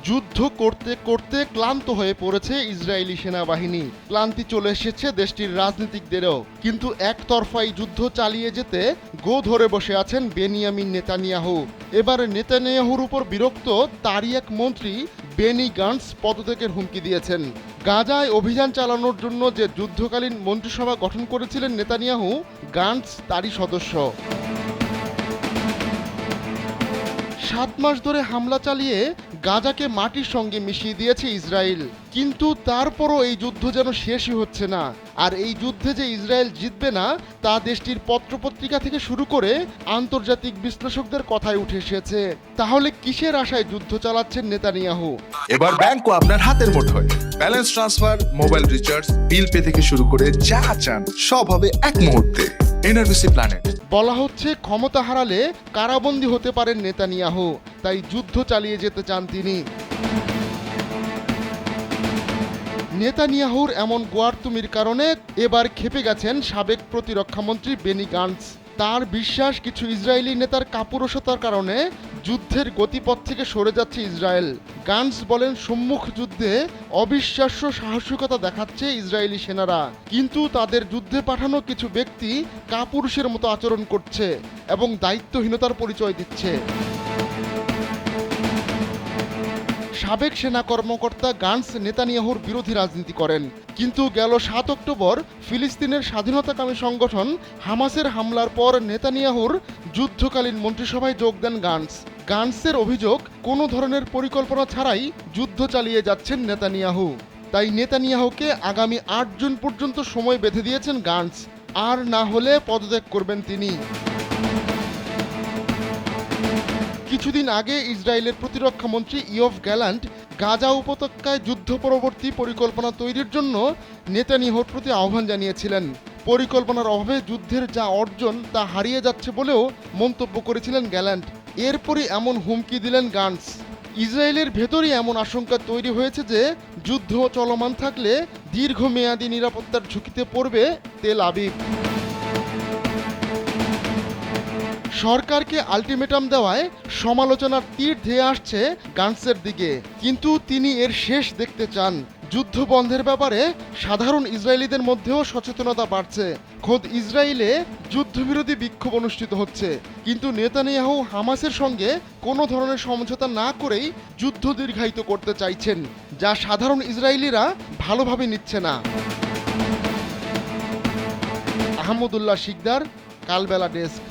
যুদ্ধ করতে করতে ক্লান্ত হয়ে পড়েছে ইসরায়েলি সেনাবাহিনী। ক্লান্তি চলে এসেছে দেশটির রাজনীতিকদেরও। কিন্তু একতরফাই যুদ্ধ চালিয়ে যেতে গো ধরে বসে আছেন বেনিয়ামিন নেতানিয়াহু। এবার নেতানিয়াহুর উপর বিরক্ত তারই এক মন্ত্রী বেনি গান্টস পদত্যাগের হুমকি দিয়েছেন। গাজায় অভিযান চালানোর জন্য যে যুদ্ধকালীন মন্ত্রিসভা গঠন করেছিলেন নেতানিয়াহু, গান্টস তারই সদস্য। 7 মাস ধরে হামলা চালিয়ে গাজাকে মাটির সঙ্গে মিশিয়ে দিয়েছে ইসরায়েল। কিন্তু তারপরও এই যুদ্ধ যেন শেষই হচ্ছে না। আর এই যুদ্ধে যে ইসরায়েল জিতবে না তা দেশটির পত্রপত্রিকা থেকে শুরু করে আন্তর্জাতিক বিশ্লেষকদের কথায় উঠে এসেছে। তাহলে কিসের আশায় যুদ্ধ চালাচ্ছেন নেতানিয়াহু? এবার ব্যাংকও আপনার হাতের মুঠোয়। Balance transfer, mobile recharge, bill pay থেকে শুরু করে যা চান সব হবে এক মুহূর্তে। NRBC planet. বলা হচ্ছে ক্ষমতা হারালে কারাবন্দী হতে পারেন নেতানিয়াহু, তাই যুদ্ধ চালিয়ে যেতে চান তিনি। নেতানিয়াহুর এমন গোয়ার্তুমির কারণে এবার ক্ষেপে গেছেন সাবেক প্রতিরক্ষামন্ত্রী বেনি গান্টস। তার বিশ্বাস কিছু ইসরায়েলি নেতার কাপুরুষতার কারণে যুদ্ধের গতিপথ থেকে সরে যাচ্ছে ইসরায়েল। গান্টস বলেন, সম্মুখ যুদ্ধে অবিশ্বাস্য সাহসিকতা দেখাচ্ছে ইসরায়েলি সেনারা, কিন্তু তাদের যুদ্ধে পাঠানো কিছু ব্যক্তি কাপুরুষের মতো আচরণ করছে এবং দায়িত্বহীনতার পরিচয় দিচ্ছে। সাবেক সেনা কর্মকর্তা গান্টস নেতানিয়াহুর বিরোধী রাজনীতি করেন, কিন্তু গেল 7 অক্টোবর ফিলিস্তিনের স্বাধীনতাকামী সংগঠন হামাসের হামলার পর নেতানিয়াহুর যুদ্ধকালীন মন্ত্রিসভায় যোগ দেন গান্টস। গান্টসের অভিযোগ, কোনো ধরনের পরিকল্পনা ছাড়াই যুদ্ধ চালিয়ে যাচ্ছেন নেতানিয়াহু। তাই নেতানিয়াহুকে আগামী 8 জুন পর্যন্ত সময় বেঁধে দিয়েছেন গান্টস, আর না হলে পদত্যাগ করবেন তিনি। কিছুদিন আগে ইসরায়েলের প্রতিরক্ষামন্ত্রী ইয়োভ গ্যালান্ট গাজা উপত্যকায় যুদ্ধ পরবর্তী পরিকল্পনা তৈরির জন্য নেতানিয়াহুর প্রতি আহ্বান জানিয়েছিলেন। পরিকল্পনার অভাবে যুদ্ধের যা অর্জন তা হারিয়ে যাচ্ছে বলেও মন্তব্য করেছিলেন গ্যালান্ট। এরপরই এমন হুমকি দিলেন গান্টস। ইসরায়েলের ভেতরই এমন আশঙ্কা তৈরি হয়েছে যে যুদ্ধ চলমান থাকলে দীর্ঘমেয়াদী নিরাপত্তার ঝুঁকিতে পড়বে তেল আবিব। সরকারকে আলটিমেটাম দেওয়ায় সমালোচনার তীর ধেয়ে আসছে গান্টসের দিকে, কিন্তু তিনি এর শেষ দেখতে চান। যুদ্ধ বন্ধের ব্যাপারে সাধারণ ইসরায়েলিদের মধ্যেও সচেতনতা বাড়ছে। খোদ ইসরায়েলে যুদ্ধবিরোধী বিক্ষোভ অনুষ্ঠিত হচ্ছে, কিন্তু নেতানিয়াহু হামাসের সঙ্গে কোনো ধরনের সমঝোতা না করেই যুদ্ধ দীর্ঘায়িত করতে চাইছেন, যা সাধারণ ইসরায়েলিরা ভালোভাবে নিচ্ছে না। আহমদুল্লাহ শিকদার, কালবেলা ডেস্ক।